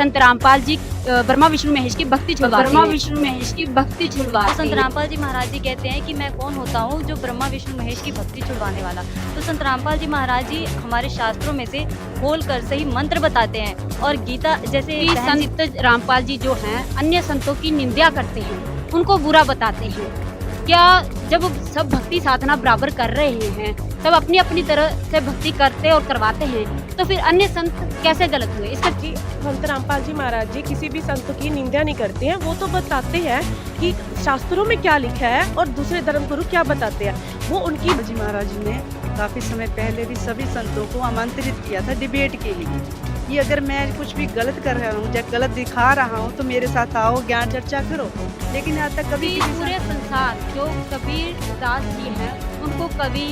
संत रामपाल जी ब्रह्मा विष्णु महेश की भक्ति छुड़वा संत रामपाल जी महाराज जी कहते हैं कि मैं कौन होता हूँ जो ब्रह्मा विष्णु महेश की भक्ति छुड़वाने वाला। तो संत रामपाल जी महाराज जी हमारे शास्त्रों में से खोल कर सही मंत्र बताते हैं और गीता जैसे संत रामपाल जी जो हैं अन्य संतों की निंदा करते हैं, उनको बुरा बताते हैं। क्या जब सब भक्ति साधना बराबर कर रहे हैं, सब अपनी अपनी तरह से भक्ति करते और करवाते हैं, तो फिर अन्य संत कैसे गलत हुए? इसका जी संत रामपाल जी महाराज जी किसी भी संत की निंदा नहीं करते हैं। वो तो बताते हैं कि शास्त्रों में क्या लिखा है और दूसरे धर्म गुरु क्या बताते हैं। वो उनकी जी महाराज जी ने काफ़ी समय पहले भी सभी संतों को आमंत्रित किया था डिबेट के लिए कि अगर मैं कुछ भी गलत कर रहा हूँ या गलत दिखा रहा हूँ तो मेरे साथ आओ, ज्ञान चर्चा करो। लेकिन आज तक कभी पूरे संसार जो कबीर दास जी हैं उनको कवि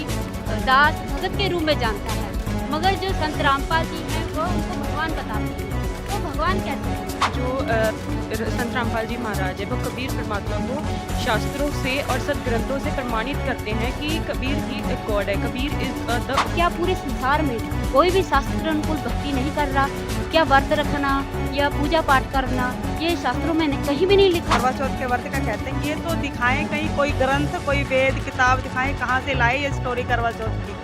दास भगत के रूप में जानता है, मगर जो संत रामपाल जी हैं वो उनको भगवान बताते हैं। तो भगवान कैसे है? जो संत रामपाल जी महाराज है वो कबीर परमात्मा को शास्त्रों से और सदग्रंथों से प्रमाणित करते हैं कि कबीर ही एक गॉड है। कबीर इज द क्या पूरे संसार में कोई भी शास्त्र अनुकूल भक्ति नहीं कर रहा? क्या व्रत रखना या पूजा पाठ करना ये शास्त्रों में कहीं भी नहीं लिखा? करवा चौथ के व्रत का कहते हैं ये तो दिखाएं कहीं कोई ग्रंथ कोई वेद किताब दिखाएं, कहाँ से लाए ये स्टोरी करवा चौथ की,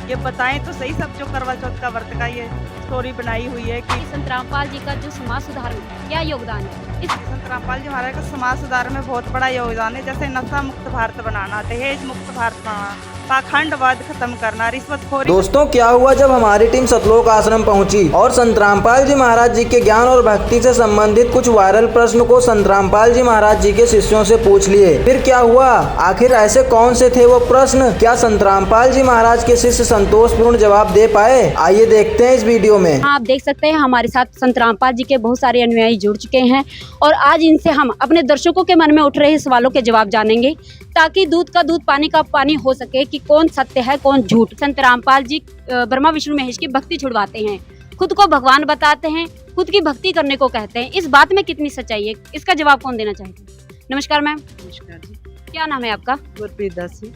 ये बताएं तो सही सब जो करवा चौथ का व्रत का ये स्टोरी बनाई हुई है कि संत रामपाल जी का जो समाज सुधार में क्या योगदान है? इस संत रामपाल जी महाराज का समाज सुधार में बहुत बड़ा योगदान है। जैसे नशा मुक्त भारत बनाना, दहेज मुक्त भारत बनाना, पाखंडवाद खत्म करना, रिश्वतखोरी। दोस्तों क्या हुआ जब हमारी टीम सतलोक आश्रम पहुंची और संत रामपाल जी महाराज जी के ज्ञान और भक्ति से संबंधित कुछ वायरल प्रश्न को संत रामपाल जी महाराज जी के शिष्यों से पूछ लिए। फिर क्या हुआ, आखिर ऐसे कौन से थे वो प्रश्न? क्या संत रामपाल जी महाराज के शिष्य संतोषपूर्ण जवाब दे पाए? आइए देखते हैं इस वीडियो में। आप देख सकते हैं हमारे साथ संत रामपाल जी के बहुत सारे अनुयायी जुड़ चुके हैं और आज इनसे हम अपने दर्शकों के मन में उठ रहे सवालों के जवाब जानेंगे, ताकि दूध का दूध पानी का पानी हो सके कि कौन सत्य है कौन झूठ। संत रामपाल जी ब्रह्मा विष्णु महेश की भक्ति छुड़वाते हैं, खुद को भगवान बताते हैं, खुद की भक्ति करने को कहते हैं। इस बात में कितनी सच्चाई है, इसका जवाब कौन देना चाहेगा? नमस्कार मैम। नमस्कार जी। क्या नाम है आपका? गुरप्रीत दास जी।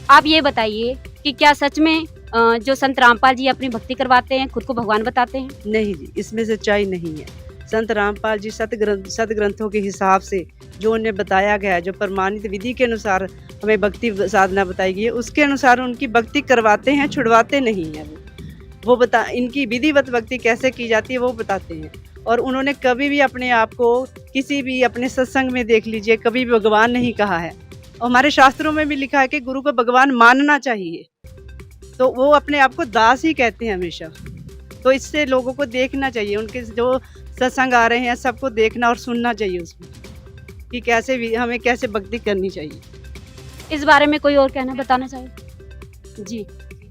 आप ये बताइए कि क्या सच में जो संत रामपाल जी अपनी भक्ति करवाते हैं, खुद को भगवान बताते हैं? नहीं जी, इसमें सच्चाई नहीं है। संत रामपाल जी सदग्रंथों के हिसाब से जो उन्हें बताया गया है, जो प्रमाणित विधि के अनुसार हमें भक्ति साधना बताई गई है, उसके अनुसार उनकी भक्ति करवाते हैं, छुड़वाते नहीं है। वो बता इनकी विधिवत भक्ति कैसे की जाती है वो बताते हैं। और उन्होंने कभी भी अपने आप को किसी भी अपने सत्संग में देख लीजिए कभी भी भगवान नहीं कहा है। और हमारे शास्त्रों में भी लिखा है कि गुरु को भगवान मानना चाहिए, तो वो अपने आप को दास ही कहते हैं हमेशा। तो इससे लोगों को देखना चाहिए, उनके जो सत्संग आ रहे हैं सबको देखना और सुनना चाहिए उसमें कि कैसे भी हमें कैसे भक्ति करनी चाहिए। इस बारे में कोई और कहना बताना चाहे? जी,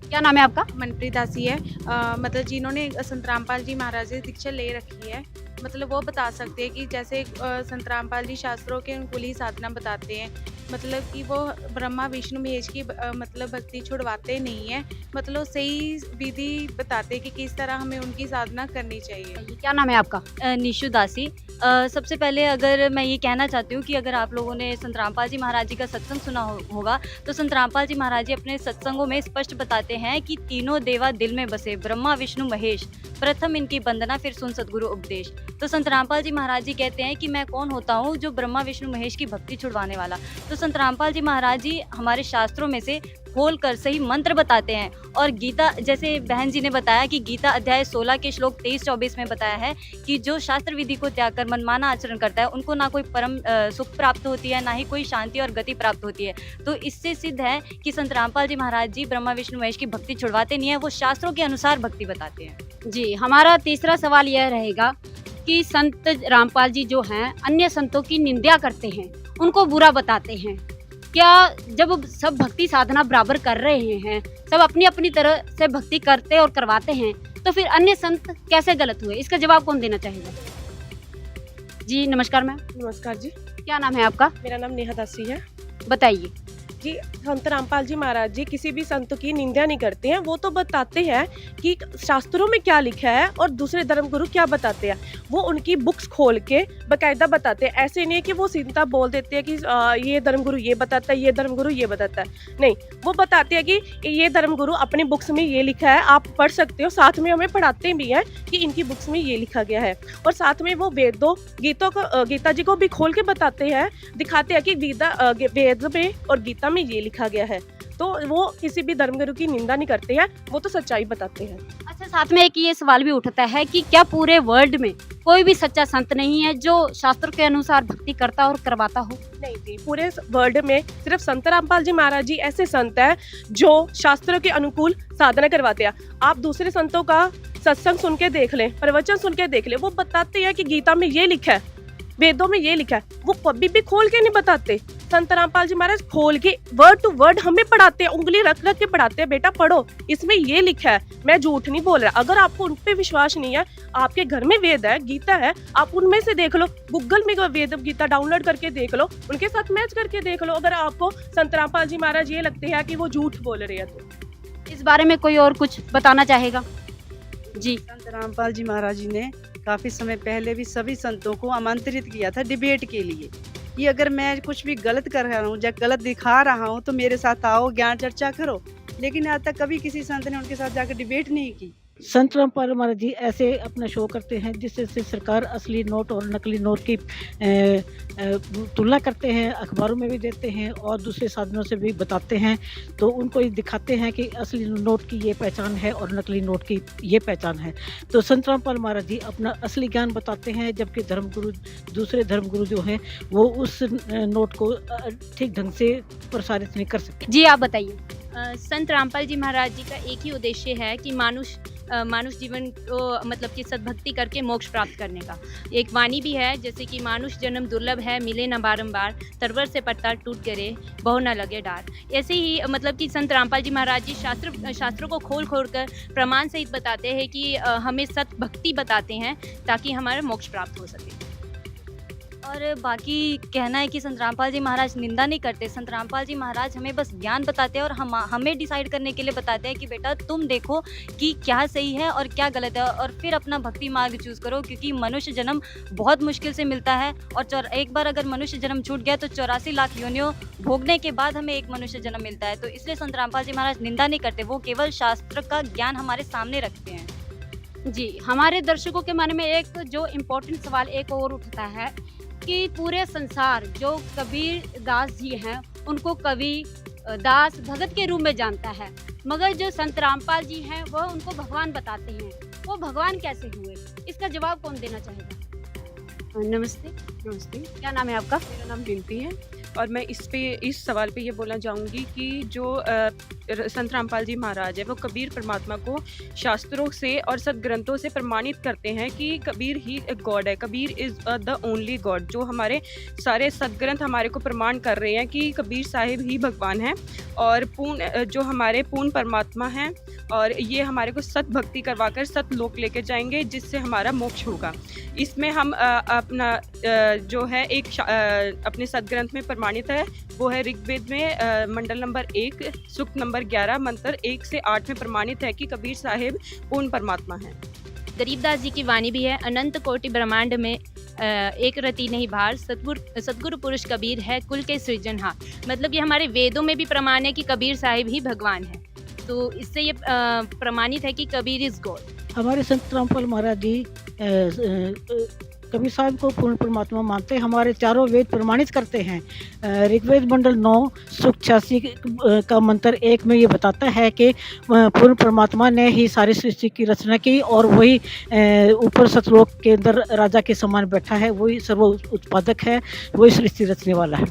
क्या नाम है आपका? मनप्रीत दासी है। मतलब जिन्होंने संत रामपाल जी महाराज से दीक्षा ले रखी है, मतलब वो बता सकते हैं कि जैसे संत रामपाल जी शास्त्रों के अनुकूल ही साधना बताते हैं, मतलब कि वो ब्रह्मा विष्णु महेश की मतलब भक्ति छुड़वाते नहीं है, मतलब सही विधि बताते कि किस तरह हमें उनकी साधना करनी चाहिए। क्या नाम है आपका? निशु दासी। सबसे पहले अगर मैं ये कहना चाहती हूँ कि अगर आप लोगों ने संत रामपाल जी महाराज जी का सत्संग सुना होगा तो संत रामपाल जी महाराज जी अपने सत्संगों में स्पष्ट बताते हैं कि तीनों देवा दिल में बसे, ब्रह्मा विष्णु महेश, प्रथम इनकी वंदना फिर सुन सदगुरु उपदेश। तो संत रामपाल जी महाराज जी कहते हैं कि मैं कौन होता हूँ जो ब्रह्मा विष्णु महेश की भक्ति छुड़वाने वाला। तो संत रामपाल जी महाराज जी हमारे शास्त्रों में से खोल कर सही मंत्र बताते हैं और गीता जैसे बहन जी ने बताया कि गीता अध्याय 16 के श्लोक 23-24 में बताया है कि जो शास्त्र विधि को त्याग कर मनमाना आचरण करता है उनको ना कोई परम सुख प्राप्त होती है, ना ही कोई शांति और गति प्राप्त होती है। तो इससे सिद्ध है कि संत रामपाल जी महाराज जी ब्रह्मा विष्णु महेश की भक्ति छुड़वाते नहीं है, वो शास्त्रों के अनुसार भक्ति बताते हैं। जी, हमारा तीसरा सवाल यह रहेगा कि संत रामपाल जी जो हैं अन्य संतों की निंदा करते हैं, उनको बुरा बताते हैं। क्या जब सब भक्ति साधना बराबर कर रहे हैं, सब अपनी अपनी तरह से भक्ति करते और करवाते हैं, तो फिर अन्य संत कैसे गलत हुए? इसका जवाब कौन देना चाहेगा? जी नमस्कार मैम। नमस्कार जी। क्या नाम है आपका? मेरा नाम नेहा दासी है। बताइए जी, संत रामपाल जी महाराज जी किसी भी संत की निंदा नहीं करते हैं। वो तो बताते हैं कि शास्त्रों में क्या लिखा है और दूसरे धर्मगुरु क्या बताते हैं। वो उनकी बुक्स खोल के बाकायदा बताते हैं। ऐसे नहीं है कि वो सीधा बोल देते हैं कि ये धर्मगुरु ये बताता है, ये धर्मगुरु ये बताता है। नहीं, वो बताते हैं कि ये धर्मगुरु अपनी बुक्स में ये लिखा है, आप पढ़ सकते हो। साथ में हमें पढ़ाते भी हैं कि इनकी बुक्स में ये लिखा गया है। और साथ में वो गीता जी को भी खोल के बताते हैं, दिखाते हैं कि वेद में और गीता में ये लिखा गया है। तो वो किसी भी धर्मगुरु की निंदा नहीं करते हैं, वो तो सच्चाई बताते हैं। अच्छा, साथ में एक ये सवाल भी उठता है कि क्या पूरे वर्ल्ड में कोई भी सच्चा संत नहीं है जो शास्त्रों के अनुसार भक्ति करता और करवाता हो? नहीं जी, पूरे वर्ल्ड में सिर्फ संत रामपाल जी महाराज जी ऐसे संत हैं जो शास्त्रों के अनुकूल साधना करवाते हैं। आप दूसरे संतों का सत्संग सुन के देख लें, प्रवचन सुन के देख लें, वो बताते हैं कि गीता में ये लिखा है, वेदों में ये लिखा है। वो कभी भी खोल के नहीं बताते। संत रामपाल जी महाराज खोल के वर्ड टू वर्ड हमें पढ़ाते हैं, उंगली रख रख के पढ़ाते हैं, बेटा पढ़ो, इसमें ये लिखा है। मैं झूठ नहीं बोल रहा। अगर आपको उन पे विश्वास नहीं है, आपके घर में वेद है, गीता है, आप उनमें से देख लो। गूगल में वेद गीता डाउनलोड करके देख लो, उनके साथ मैच करके देख लो। अगर आपको संत रामपाल जी महाराज ये लगते हैं कि वो झूठ बोल रहे हैं तो इस बारे में कोई और कुछ बताना चाहेगा? जी, संत रामपाल जी महाराज जी ने काफ़ी समय पहले भी सभी संतों को आमंत्रित किया था डिबेट के लिए कि अगर मैं कुछ भी गलत कर रहा हूँ या गलत दिखा रहा हूँ तो मेरे साथ आओ, ज्ञान चर्चा करो। लेकिन आज तक कभी किसी संत ने उनके साथ जाकर डिबेट नहीं की। संत रामपाल महाराज जी ऐसे अपना शो करते हैं जिससे सरकार असली नोट और नकली नोट की तुलना करते हैं, अखबारों में भी देते हैं और दूसरे साधनों से भी बताते हैं। तो उनको ये दिखाते हैं कि असली नोट की ये पहचान है और नकली नोट की ये पहचान है। तो संत रामपाल महाराज जी अपना असली ज्ञान बताते हैं, जबकि दूसरे धर्मगुरु जो हैं वो उस नोट को ठीक ढंग से प्रसारित नहीं कर सकते। जी आप बताइए। संत रामपाल जी महाराज जी का एक ही उद्देश्य है कि मानुष जीवन को मतलब कि सद्भक्ति करके मोक्ष प्राप्त करने का। एक वाणी भी है जैसे कि मानुष जन्म दुर्लभ है, मिले न बारंबार, तरवर से पत्ता टूट गिरे, बहु न लगे डार। ऐसे ही मतलब कि संत रामपाल जी महाराज जी शास्त्रों को खोल कर प्रमाण सहित बताते हैं कि हमें सद्भक्ति बताते हैं ताकि हमारा मोक्ष प्राप्त हो सके। और बाकी कहना है कि संत रामपाल जी महाराज निंदा नहीं करते। संत रामपाल जी महाराज हमें बस ज्ञान बताते हैं और हमें डिसाइड करने के लिए बताते हैं कि बेटा तुम देखो कि क्या सही है और क्या गलत है और फिर अपना भक्ति मार्ग चूज़ करो, क्योंकि मनुष्य जन्म बहुत मुश्किल से मिलता है और एक बार अगर मनुष्य जन्म छूट गया तो 84 लाख योनियों भोगने के बाद हमें एक मनुष्य जन्म मिलता है। तो इसलिए संत रामपाल जी महाराज निंदा नहीं करते, वो केवल शास्त्र का ज्ञान हमारे सामने रखते हैं। जी, हमारे दर्शकों के मन में एक जो इम्पोर्टेंट सवाल एक और उठता है कि पूरे संसार जो कबीर दास जी हैं उनको कवि दास भगत के रूप में जानता है, मगर जो संत रामपाल जी हैं वह उनको भगवान बताते हैं। वो भगवान कैसे हुए, इसका जवाब कौन देना चाहेगा? नमस्ते। नमस्ते, क्या नाम है आपका? मेरा नाम बिनती है और मैं इस सवाल पे ये बोलना चाहूँगी कि जो संत रामपाल जी महाराज है वो कबीर परमात्मा को शास्त्रों से और सदग्रंथों से प्रमाणित करते हैं कि कबीर ही एक गॉड है, Kabir is the only God. जो हमारे सारे सदग्रंथ हमारे को प्रमाण कर रहे हैं कि कबीर साहिब ही भगवान हैं और जो हमारे पूर्ण परमात्मा हैं और ये हमारे को सत भक्ति करवाकर सत लोक लेके जाएंगे जिससे हमारा मोक्ष होगा। इसमें हम अपना जो है एक अपने सदग्रंथ में प्रमाणित है, वो है ऋग्वेद में मंडल नंबर 1 सूक्त नंबर 11 मंत्र 1 से 8 में प्रमाणित है कि कबीर साहिब पूर्ण परमात्मा हैं। गरीबदास जी की वाणी भी है, अनंत कोटि ब्रह्मांड में एक रति नहीं भार, सतगुरु पुरुष कबीर है कुल के सृजनहार। मतलब ये हमारे वेदों में भी प्रमाण है कि कबीर साहिब ही भगवान है। तो इससे ये प्रमाणित है कि कबीर इज गॉड। हमारे संत रामपाल महाराज जी कबीर साहब को पूर्ण परमात्मा मानते हैं। हमारे चारों वेद प्रमाणित करते हैं। ऋग्वेद मंडल 9 सूक्त 86 का मंत्र 1 में ये बताता है कि पूर्ण परमात्मा ने ही सारी सृष्टि की रचना की और वही ऊपर सतलोक के अंदर राजा के समान बैठा है, वही सर्व उत्पादक है, वही सृष्टि रचने वाला है।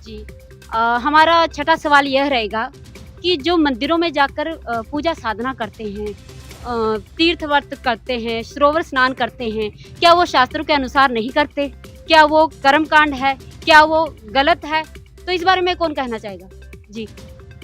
जी, हमारा छठा सवाल यह रहेगा कि जो मंदिरों में जाकर पूजा साधना करते हैं, तीर्थ व्रत करते हैं, सरोवर स्नान करते हैं, क्या वो शास्त्रों के अनुसार नहीं करते? क्या वो कर्मकांड है? क्या वो गलत है? तो इस बारे में कौन कहना चाहेगा? जी,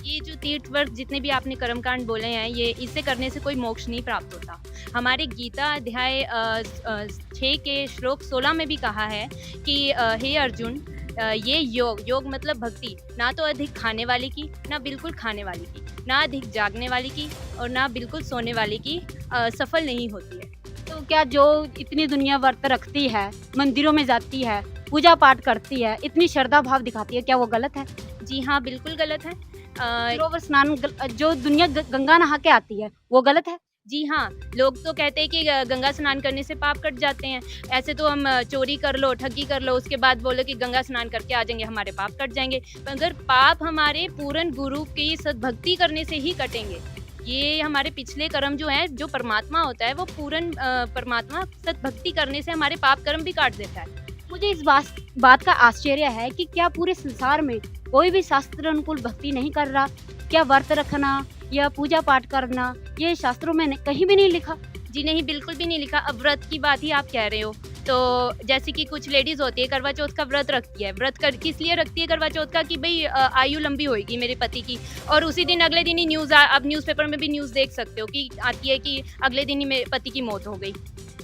ये जो तीर्थ व्रत जितने भी आपने कर्मकांड बोले हैं, ये इससे करने से कोई मोक्ष नहीं प्राप्त होता। हमारे गीता अध्याय 6 के श्लोक 16 में भी कहा है कि हे अर्जुन, ये योग मतलब भक्ति, ना तो अधिक खाने वाले की, ना बिल्कुल खाने वाले की, ना अधिक जागने वाले की और ना बिल्कुल सोने वाले की सफल नहीं होती है। तो क्या जो इतनी दुनिया व्रत रखती है, मंदिरों में जाती है, पूजा पाठ करती है, इतनी श्रद्धा भाव दिखाती है, क्या वो गलत है? जी हाँ, बिल्कुल गलत है। सरोवर स्नान जो दुनिया गंगा नहा के आती है, वो गलत है? जी हाँ, लोग तो कहते हैं कि गंगा स्नान करने से पाप कट जाते हैं। ऐसे तो हम चोरी कर लो, ठगी कर लो, उसके बाद बोलो कि गंगा स्नान करके आ जाएंगे, हमारे पाप कट जाएंगे। मगर पाप हमारे पूर्ण गुरु की सद्भक्ति करने से ही कटेंगे। ये हमारे पिछले कर्म जो हैं, जो परमात्मा होता है, वो पूर्ण परमात्मा सद्भक्ति करने से हमारे पाप कर्म भी काट देता है। मुझे इस बात का आश्चर्य है कि क्या पूरे संसार में कोई भी शास्त्र अनुकूल भक्ति नहीं कर रहा? क्या व्रत रखना या पूजा पाठ करना ये शास्त्रों में कहीं भी नहीं लिखा? जी नहीं, बिल्कुल भी नहीं लिखा। अब व्रत की बात ही आप कह रहे हो, तो जैसे कि कुछ लेडीज़ होती है, करवा चौथ का व्रत रखती है। किस लिए रखती है करवा चौथ का? कि भाई आयु लंबी होएगी मेरे पति की, और उसी दिन अगले दिन ही अब न्यूज़पेपर में भी न्यूज़ देख सकते हो कि आती है कि अगले दिन ही मेरे पति की मौत हो गई।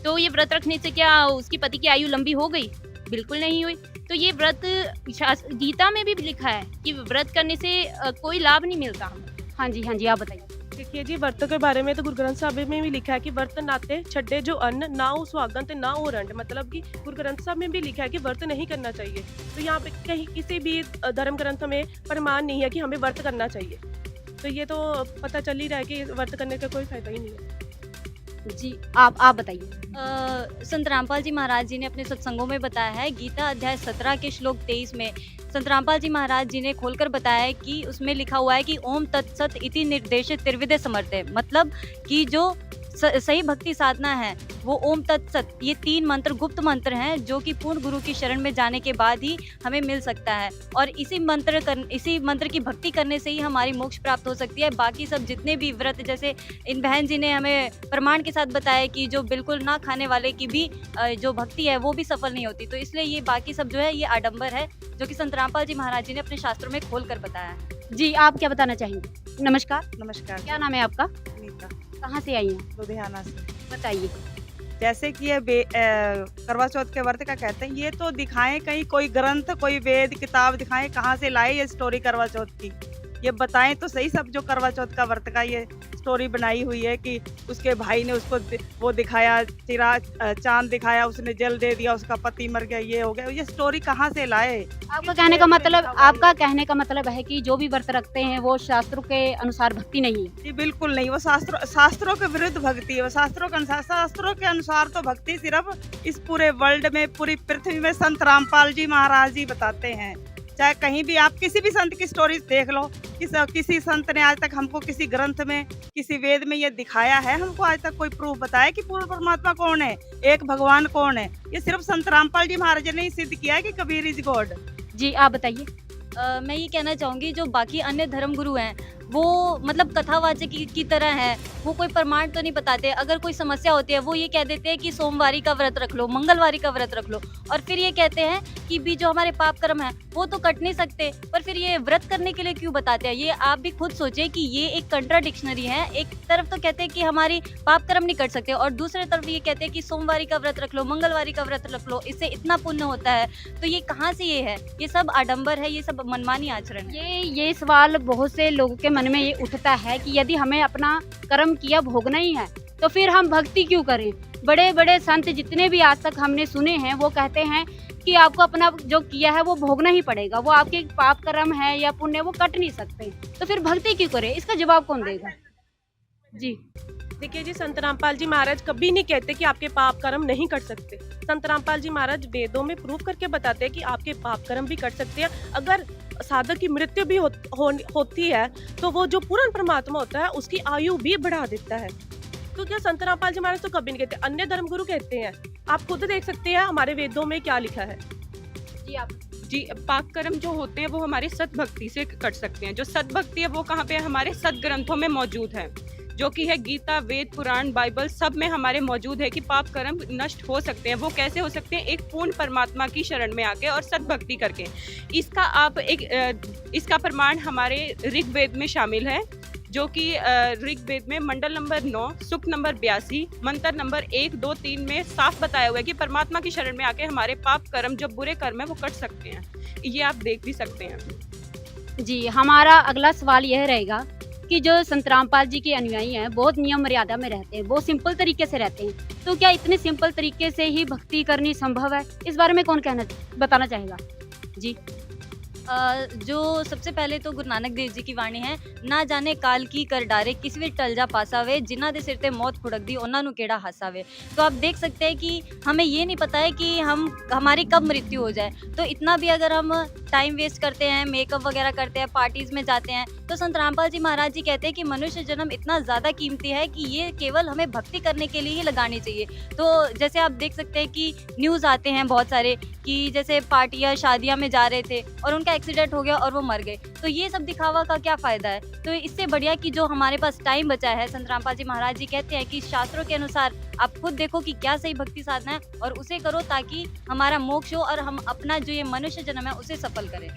तो ये व्रत रखने से क्या उसकी पति की आयु लंबी हो गई? बिल्कुल नहीं हुई। तो ये व्रत गीता में भी लिखा है कि व्रत करने से कोई लाभ नहीं मिलता हमें। हाँ जी, आप बताइए। देखिए जी, व्रत के बारे में तो गुरु ग्रंथ साहब में भी लिखा है कि व्रत नाते छड्डे जो अन्न, ना हो सुहागन ते ना हो रंड। मतलब कि गुरु ग्रंथ साहब में भी लिखा है कि व्रत नहीं करना चाहिए। तो यहाँ पे कहीं किसी भी धर्म ग्रंथ में प्रमाण नहीं है कि हमें व्रत करना चाहिए। तो ये तो पता चल ही रहा है कि व्रत करने का कोई फायदा ही नहीं है। जी आप बताइए। संत रामपाल जी महाराज जी ने अपने सत्संगों में बताया है, गीता अध्याय 17 के श्लोक 23 में संत रामपाल जी महाराज जी ने खोलकर बताया है कि उसमें लिखा हुआ है कि ओम तत्सत इति निर्देशित त्रिविधे समर्थे। मतलब कि जो सही भक्ति साधना है वो ओम तत्सत, ये 3 मंत्र गुप्त मंत्र हैं जो कि पूर्ण गुरु की शरण में जाने के बाद ही हमें मिल सकता है, और इसी मंत्र की भक्ति करने से ही हमारी मोक्ष प्राप्त हो सकती है। बाकी सब जितने भी व्रत, जैसे इन बहन जी ने हमें प्रमाण के साथ बताया कि जो बिल्कुल ना खाने वाले की भी जो भक्ति है वो भी सफल नहीं होती। तो इसलिए ये बाकी सब जो है ये आडंबर है, जो कि संत रामपाल जी महाराज जी ने अपने शास्त्रों में खोल कर बताया है। जी, आप क्या बताना चाहेंगे? नमस्कार। नमस्कार। क्या नाम है आपका? नीता, कहाँ से आई हैं? लुधियाना से। बताइए। जैसे कि ये करवा चौथ के व्रत का कहते हैं, ये तो दिखाएं कहीं कोई ग्रंथ, कोई वेद किताब दिखाएं, कहाँ से लाए ये स्टोरी करवा चौथ की, ये बताएं तो सही। सब जो करवा चौथ का व्रत का ये स्टोरी बनाई हुई है कि उसके भाई ने उसको वो दिखाया, चांद दिखाया, उसने जल दे दिया, उसका पति मर गया, ये हो गया, ये स्टोरी कहाँ से लाए? आपका कहने का मतलब है कि जो भी व्रत रखते हैं वो शास्त्रों के अनुसार भक्ति नहीं है? जी बिल्कुल नहीं, वो शास्त्रों के विरुद्ध भक्ति है। वो शास्त्रों के अनुसार तो भक्ति सिर्फ इस पूरे वर्ल्ड में, पूरी पृथ्वी में संत रामपाल जी महाराज जी बताते हैं। चाहे कहीं भी आप किसी भी संत की स्टोरी देख लो, किसी संत ने आज तक हमको किसी ग्रंथ में, किसी वेद में ये दिखाया है? हमको आज तक कोई प्रूफ बताया कि पूर्ण परमात्मा कौन है, एक भगवान कौन है? ये सिर्फ संत रामपाल जी महाराज ने ही सिद्ध किया है कि कबीर इज गॉड। जी, आप बताइए। मैं ये कहना चाहूँगी, जो बाकी अन्य धर्म गुरु हैं वो मतलब कथावाचक की तरह है, वो कोई प्रमाण तो नहीं बताते। अगर कोई समस्या होती है वो ये कह देते हैं कि सोमवारी का व्रत रख लो, मंगलवारी का व्रत रख लो, और फिर ये कहते हैं कि भी जो हमारे पाप कर्म है वो तो कट नहीं सकते, पर फिर ये व्रत करने के लिए क्यों बताते हैं? ये आप भी खुद सोचें कि ये एक कंट्राडिक्शनरी है। एक तरफ तो कहते हैं कि हमारी पाप कर्म नहीं कट सकते, और दूसरे तरफ ये कहते हैं कि सोमवारी का व्रत रख लो, मंगलवारी का व्रत रख लो, इससे इतना पुण्य होता है। तो ये कहाँ से ये है? ये सब आडंबर है, ये सब मनमानी आचरण है। ये सवाल बहुत से लोगों के मन में ये उठता है कि यदि हमें अपना कर्म किया भोगना ही है तो फिर हम भक्ति क्यों करें? बड़े बड़े संत जितने भी आज तक हमने सुने हैं वो कहते हैं कि आपको अपना जो किया है वो भोगना ही पड़ेगा, वो आपके पाप कर्म है या पुण्य वो कट नहीं सकते, तो फिर भक्ति क्यों करें? इसका जवाब कौन देगा? जी देखिए जी, संत रामपाल जी महाराज कभी नहीं कहते कि आपके पाप कर्म नहीं कट सकते। संत रामपाल जी महाराज वेदों में प्रूव करके बताते हैं कि आपके पाप कर्म भी कट सकते हैं। अगर साधक की मृत्यु भी होती है तो वो जो पूर्ण परमात्मा होता है उसकी आयु भी बढ़ा देता है। तो क्या संत रामपाल जी महाराज तो कभी नहीं कहते, अन्य धर्म गुरु कहते हैं। आप खुद देख सकते हैं हमारे वेदों में क्या लिखा है। जी, पाप कर्म जो होते हैं वो हमारे सद्भक्ति से कट सकते हैं। जो सद्भक्ति है वो कहाँ पे है? हमारे सदग्रंथों में मौजूद है, जो कि है गीता, वेद, पुराण, बाइबल, सब में हमारे मौजूद है कि पाप कर्म नष्ट हो सकते हैं। वो कैसे हो सकते हैं? एक पूर्ण परमात्मा की शरण में आके और सद्भक्ति करके। इसका प्रमाण हमारे ऋग्वेद में शामिल है, जो कि ऋग्वेद में मंडल नंबर 9 सूक्त नंबर 82 मंत्र नंबर 1, 2, 3 में साफ बताया हुआ है कि परमात्मा की शरण में आके हमारे पाप कर्म जो बुरे कर्म है वो कट सकते हैं। ये आप देख भी सकते हैं। जी, हमारा अगला सवाल यह रहेगा कि जो संत रामपाल जी के अनुयायी हैं बहुत नियम मर्यादा में रहते हैं, बहुत सिंपल तरीके से रहते हैं, तो क्या इतने सिंपल तरीके से ही भक्ति करनी संभव है? इस बारे में कौन बताना चाहेगा? जी। जो सबसे पहले तो गुरु नानक देव जी की वाणी है, ना जाने काल की कर डारे किस वे टल जा पासा वे, जिन्हां दे सिर ते मौत खुड़क दी उन्हां नूं केड़ा हासा वे। तो आप देख सकते हैं कि हमें ये नहीं पता है कि हमारी कब मृत्यु हो जाए, तो इतना भी अगर हम टाइम वेस्ट करते हैं, मेकअप वगैरह करते हैं, पार्टीज़ में जाते हैं, तो संत रामपाल जी महाराज जी कहते हैं कि मनुष्य जन्म इतना ज़्यादा कीमती है कि ये केवल हमें भक्ति करने के लिए ही लगानी चाहिए। तो जैसे आप देख सकते हैं कि न्यूज़ आते हैं बहुत सारे कि जैसे पार्टियाँ शादियाँ में जा रहे थे और उनका एक्सीडेंट हो गया और वो मर गए, तो ये सब दिखावा का क्या फ़ायदा है? तो इससे बढ़िया कि जो हमारे पास टाइम बचा है, संत रामपाल जी महाराज जी कहते हैं कि शास्त्रों के अनुसार आप खुद देखो कि क्या सही भक्ति साधना है और उसे करो ताकि हमारा मोक्ष हो और हम अपना जो ये मनुष्य जन्म है उसे सफल करें।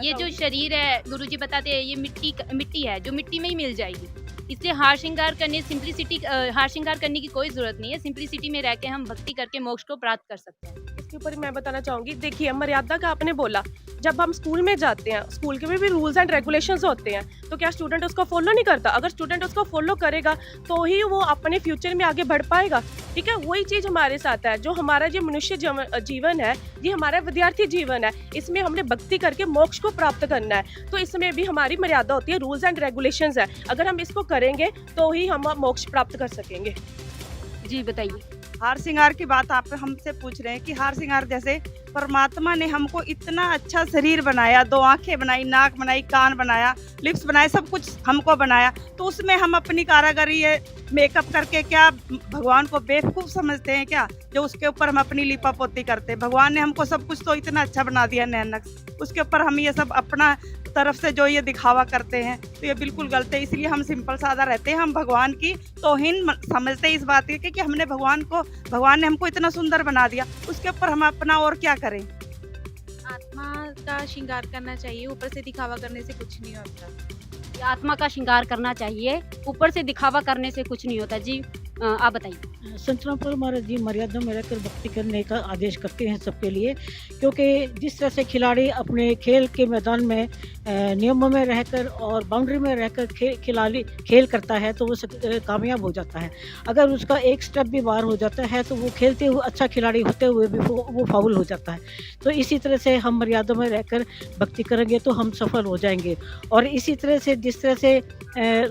ये जो शरीर है, गुरुजी बताते हैं, ये मिट्टी है जो मिट्टी में ही मिल जाएगी, इसलिए हार श्रृंगार करने की कोई जरूरत नहीं है। सिंप्लिसिटी में रह के हम भक्ति करके मोक्ष को प्राप्त कर सकते हैं। इसके ऊपर मैं बताना चाहूँगी, देखिए मर्यादा का आपने बोला, जब हम स्कूल में जाते हैं, स्कूल के में भी रूल्स एंड रेगुलेशंस होते हैं, तो क्या स्टूडेंट उसको फॉलो नहीं करता? अगर स्टूडेंट उसको फॉलो करेगा तो ही वो अपने फ्यूचर में आगे बढ़ पाएगा। ठीक है, वही चीज़ हमारे साथ है। जो हमारा ये मनुष्य जीवन है, ये हमारा विद्यार्थी जीवन है, इसमें हमने भक्ति करके मोक्ष को प्राप्त करना है, तो इसमें भी हमारी मर्यादा होती है, रूल्स एंड रेगुलेशंस है। अगर हम इसको करेंगे तो ही हम मोक्ष प्राप्त कर सकेंगे। जी बताइए। हार श्रृंगार की बात आप हमसे पूछ रहे हैं कि हार श्रृंगार जैसे परमात्मा ने हमको इतना अच्छा शरीर बनाया, 2 आंखें बनाई, नाक बनाई, कान बनाया, लिप्स बनाए, सब कुछ हमको बनाया, तो उसमें हम अपनी कारागरी मेकअप करके क्या भगवान को बेवकूफ़ समझते हैं क्या, जो उसके ऊपर हम अपनी लिपा पोती करते हैं? भगवान ने हमको सब कुछ तो इतना अच्छा बना दिया नैनक, उसके ऊपर हम ये सब अपना तरफ से जो ये दिखावा करते हैं, तो ये बिल्कुल गलत है। इसलिए हम सिंपल सादा रहते हैं। हम भगवान की तौहीन समझते हैं इस बात की कि हमने भगवान ने हमको इतना सुंदर बना दिया, उसके ऊपर हम अपना और क्या करें? आत्मा का श्रृंगार करना चाहिए, ऊपर से दिखावा करने से कुछ नहीं होता। आत्मा का श्रृंगार करना चाहिए, ऊपर से दिखावा करने से कुछ नहीं होता। जी आप बताइए। संत रामपाल महाराज जी मर्यादा में रहकर भक्ति करने का आदेश करते हैं सबके लिए, क्योंकि जिस तरह से खिलाड़ी अपने खेल के मैदान में नियमों में रहकर और बाउंड्री में रहकर खेल करता है तो वो कामयाब हो जाता है। अगर उसका एक स्टेप भी बाहर हो जाता है तो वो खेलते हुए अच्छा खिलाड़ी होते हुए भी वो फाउल हो जाता है। तो इसी तरह से हम मर्यादा में रहकर भक्ति करेंगे तो हम सफल हो जाएंगे। और इसी तरह से जिस तरह से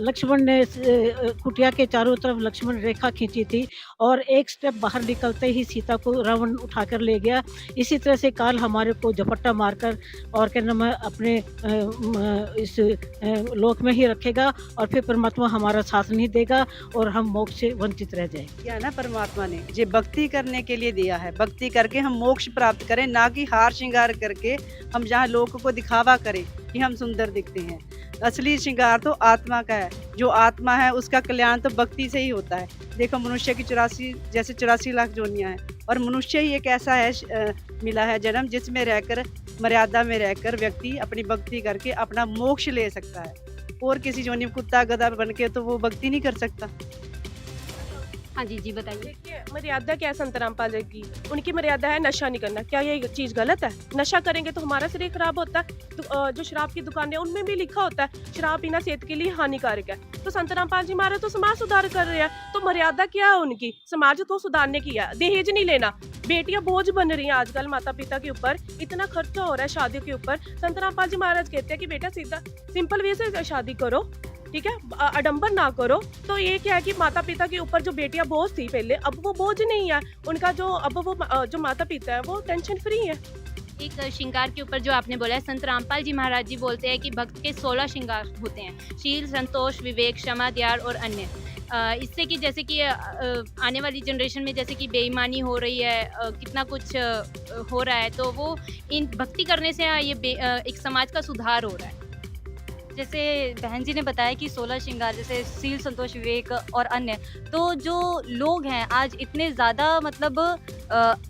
लक्ष्मण ने कुटिया के चारों तरफ लक्ष्मण रेखा खींची थी और एक स्टेप बाहर निकलते ही सीता को रावण उठाकर ले गया, इसी तरह से काल हमारे को झपट्टा मारकर और क्या नाम है अपने इस लोक में ही रखेगा और फिर परमात्मा हमारा साथ नहीं देगा और हम मोक्ष से वंचित रह जाएंगे। क्या ना परमात्मा ने जो भक्ति करने के लिए दिया है, भक्ति करके हम मोक्ष प्राप्त करें, ना कि हार श्रृंगार करके हम जहाँ लोगों को दिखावा करें कि हम सुंदर दिखते हैं। असली श्रृंगार तो आत्मा का है, जो आत्मा है उसका कल्याण तो भक्ति से ही होता है। देखो मनुष्य की 84 लाख जोनियाँ हैं और मनुष्य ही एक ऐसा है मिला है जन्म जिसमें रहकर मर्यादा में रहकर व्यक्ति अपनी भक्ति करके अपना मोक्ष ले सकता है। और किसी जोनी में कुत्ता गधा बन के तो वो भक्ति नहीं कर सकता। हाँ जी जी बताइए। देखिए मर्यादा क्या है संत रामपाल जी की, उनकी मर्यादा है नशा नहीं करना। क्या ये चीज़ गलत है? नशा करेंगे तो हमारा शरीर खराब होता है। तो जो शराब की दुकानें उनमें भी लिखा होता है शराब पीना सेहत के लिए हानिकारक है। तो संत रामपाल जी महाराज तो समाज सुधार कर रहे हैं, तो मर्यादा क्या है उनकी? समाज को सुधारने की है। दहेज नहीं लेना, बेटियां बोझ बन रही हैं आजकल माता पिता के ऊपर, इतना खर्चा हो रहा है शादियों के ऊपर। संत रामपाल जी महाराज कहते हैं कि बेटा सीधा सिंपल वे से शादी करो, ठीक है, आडंबर ना करो। तो ये क्या है कि माता पिता के ऊपर जो बेटियां बोझ थी पहले, अब वो बोझ नहीं है उनका, अब वो जो माता पिता है वो टेंशन फ्री है। एक श्रृंगार के ऊपर जो आपने बोला है, संत रामपाल जी महाराज जी बोलते हैं कि भक्त के 16 श्रृंगार होते हैं, शील, संतोष, विवेक, क्षमा, त्याग और अन्य। इससे कि जैसे कि आने वाली जनरेशन में जैसे कि बेईमानी हो रही है, कितना कुछ हो रहा है, तो वो इन भक्ति करने से ये एक समाज का सुधार हो रहा है। जैसे बहन जी ने बताया कि 16 श्रृंगार जैसे शील, संतोष, विवेक और अन्य, तो जो लोग हैं आज इतने ज़्यादा मतलब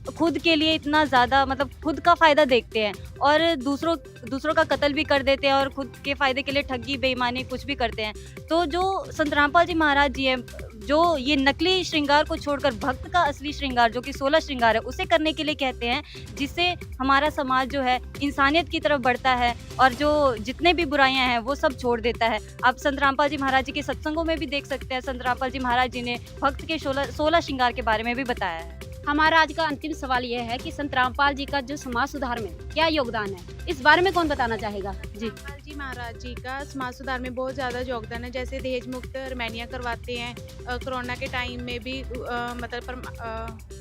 खुद के लिए इतना ज़्यादा मतलब खुद का फ़ायदा देखते हैं और दूसरों का कत्ल भी कर देते हैं और खुद के फ़ायदे के लिए ठगी बेईमानी कुछ भी करते हैं। तो जो संत रामपाल जी महाराज जी हैं, जो ये नकली श्रृंगार को छोड़कर भक्त का असली श्रृंगार जो कि 16 श्रृंगार है उसे करने के लिए कहते हैं, जिससे हमारा समाज जो है इंसानियत की तरफ बढ़ता है और जो जितने भी बुराइयां हैं वो सब छोड़ देता है। आप संत रामपाल जी महाराज जी के सत्संगों में भी देख सकते हैं, संत रामपाल जी महाराज जी ने भक्त के 16 श्रृंगार के बारे में भी बताया है। हमारा आज का अंतिम सवाल यह है कि संत रामपाल जी का जो समाज सुधार में क्या योगदान है, इस बारे में कौन बताना चाहेगा? जी, रामपाल जी महाराज जी का समाज सुधार में बहुत ज़्यादा योगदान है। जैसे दहेज मुक्त रमैनियाँ करवाते हैं, कोरोना के टाइम में भी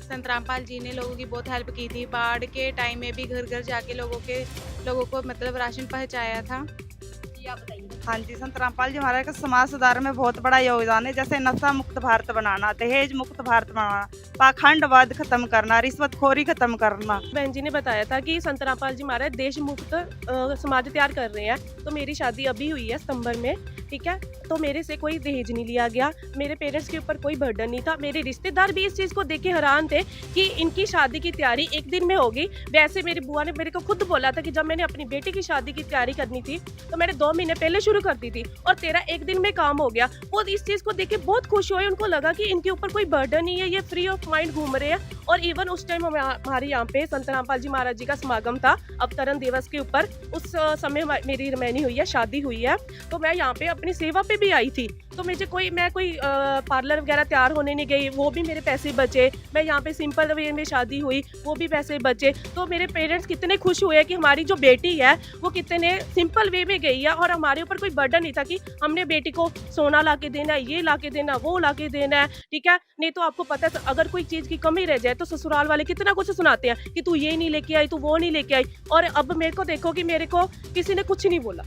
संत रामपाल जी ने लोगों की बहुत हेल्प की थी। बाढ़ के टाइम में भी घर घर जाके लोगों को मतलब राशन पहुँचाया था। आप बताइए। हाँ जी, संत रामपाल जी महाराज का समाज सुधार में बहुत बड़ा योगदान है। जैसे नशा मुक्त भारत बनाना, दहेज मुक्त भारत बनाना, पाखंडवाद खत्म करना, रिश्वतखोरी खत्म करना। बहन जी ने बताया था कि संत रामपाल जी महाराज देश मुक्त समाज तैयार कर रहे हैं। तो मेरी शादी अभी हुई है सितंबर में, ठीक है। तो मेरे से कोई दहेज नहीं लिया गया, मेरे पेरेंट्स के ऊपर कोई बर्डन नहीं था। मेरे रिश्तेदार भी इस चीज़ को देख के हैरान थे कि इनकी शादी की तैयारी एक दिन में होगी। वैसे मेरी बुआ ने मेरे को खुद बोला था कि जब मैंने अपनी बेटी की शादी की तैयारी करनी थी तो मैंने 2 महीने पहले शुरू कर दी थी और तेरा एक दिन में काम हो गया। वो इस चीज़ को देख के बहुत खुश हुए, उनको लगा कि इनके ऊपर कोई बर्डन नहीं है, ये फ्री ऑफ माइंड घूम रहे हैं। और इवन उस टाइम हमारे यहाँ पे संत रामपाल जी महाराज जी का समागम था अवतरण दिवस के ऊपर। उस समय मेरी रमैनी हुई है, शादी हुई है, तो मैं यहाँ पे अपनी सेवा पे भी आई थी। तो मैं कोई पार्लर वगैरह तैयार होने नहीं गई, वो भी मेरे पैसे बचे। मैं यहाँ पे सिंपल वे में शादी हुई, वो भी पैसे बचे। तो मेरे पेरेंट्स कितने खुश हुए कि हमारी जो बेटी है वो कितने सिंपल वे में गई है और हमारे ऊपर कोई बर्डन नहीं था कि हमने बेटी को सोना ला के देना है, ये ला के देना, वो ला के देना है, ठीक है। नहीं तो आपको पता है अगर कोई चीज़ की कमी रह जाए तो ससुराल वाले कितना कुछ सुनाते हैं कि तू ये नहीं लेके आई, तू वो नहीं लेके आई। और अब मेरे को देखो कि मेरे को किसी ने कुछ नहीं बोला।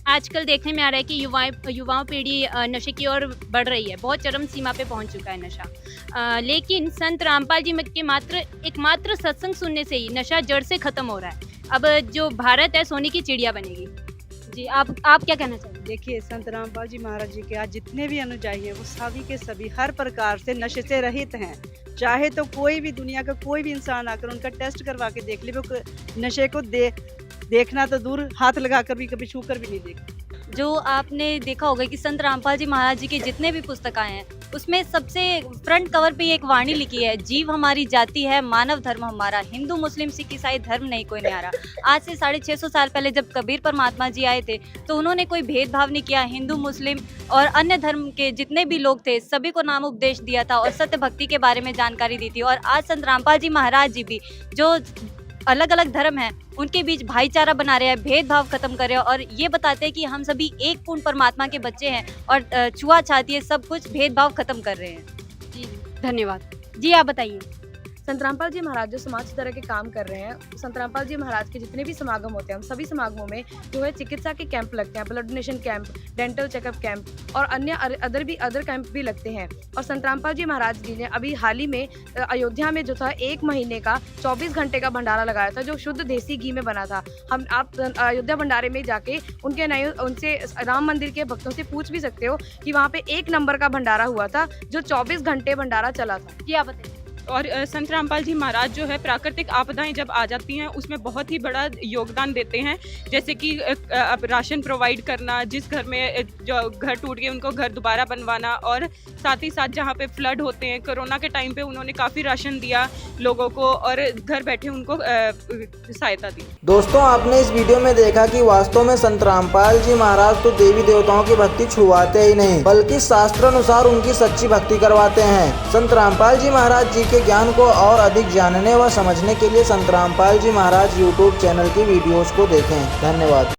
आजकल देखने में आ रहा है कि युवाओं पीढ़ी नशे की ओर बढ़ रही है, बहुत चरम सीमा पे पहुंच चुका है नशा। लेकिन संत रामपाल जी के एकमात्र सत्संग सुनने से ही नशा जड़ से खत्म हो रहा है। अब जो भारत है सोने की चिड़िया बनेगी। जी, आप क्या कहना चाहेंगे? देखिए, संत रामपाल जी महाराज जी के आज जितने भी अनुयायी हैं वो सभी के सभी हर प्रकार से नशे से रहित हैं। चाहे तो कोई भी दुनिया का कोई भी इंसान आकर उनका टेस्ट करवा के देख ले, वो नशे को देखना तो दूर, हाथ लगाकर भी कभी छूकर भी नहीं देखते। जो आपने देखा होगा कि संत रामपाल जी महाराज जी के जितने भी पुस्तकें हैं उसमें सबसे फ्रंट कवर पे एक वाणी लिखी है, जीव हमारी जाति है, मानव धर्म हमारा, हिंदू मुस्लिम सिख ईसाई धर्म नहीं कोई न्यारा। आज से 650 साल पहले जब कबीर परमात्मा जी आए थे तो उन्होंने कोई भेदभाव नहीं किया। हिंदू मुस्लिम और अन्य धर्म के जितने भी लोग थे सभी को नाम उपदेश दिया था और सत्य भक्ति के बारे में जानकारी दी थी। और आज संत रामपाल जी महाराज जी भी जो अलग अलग धर्म हैं उनके बीच भाईचारा बना रहे हैं, भेदभाव खत्म कर रहे हैं और ये बताते हैं कि हम सभी एक पूर्ण परमात्मा के बच्चे हैं और छुआछात ये सब कुछ भेदभाव खत्म कर रहे हैं। जी, धन्यवाद। जी, आप बताइए। संत रामपाल जी महाराज जो समाज सुधार के काम कर रहे हैं, संत रामपाल जी महाराज के जितने भी समागम होते हैं उन सभी समागमों में जो है चिकित्सा के कैंप लगते हैं, blood donation camp, dental checkup camp और अन्य अदर कैंप भी लगते हैं। और संत रामपाल जी महाराज जी ने अभी हाल ही में अयोध्या में जो था 1 महीने का 24 घंटे का भंडारा लगाया था जो शुद्ध देसी घी में बना था। आप अयोध्या भंडारे में जाके उनसे राम मंदिर के भक्तों से पूछ भी सकते हो कि वहाँ पे 1 नंबर का भंडारा हुआ था जो 24 घंटे भंडारा चला था। जी, आप बताइए। और संत रामपाल जी महाराज जो है प्राकृतिक आपदाएं जब आ जाती हैं उसमें बहुत ही बड़ा योगदान देते हैं। जैसे कि अब राशन प्रोवाइड करना, जिस घर में जो घर टूट गए उनको घर दोबारा बनवाना, और साथ ही साथ जहाँ पे फ्लड होते हैं, कोरोना के टाइम पे उन्होंने काफ़ी राशन दिया लोगों को और घर बैठे उनको सहायता दी। दोस्तों, आपने इस वीडियो में देखा कि वास्तव में संत रामपाल जी महाराज तो देवी देवताओं की भक्ति छुड़वाते ही नहीं बल्कि शास्त्र अनुसार उनकी सच्ची भक्ति करवाते हैं। संत रामपाल जी महाराज जी के ज्ञान को और अधिक जानने व समझने के लिए संत रामपाल जी महाराज यूट्यूब चैनल की वीडियोस को देखें। धन्यवाद।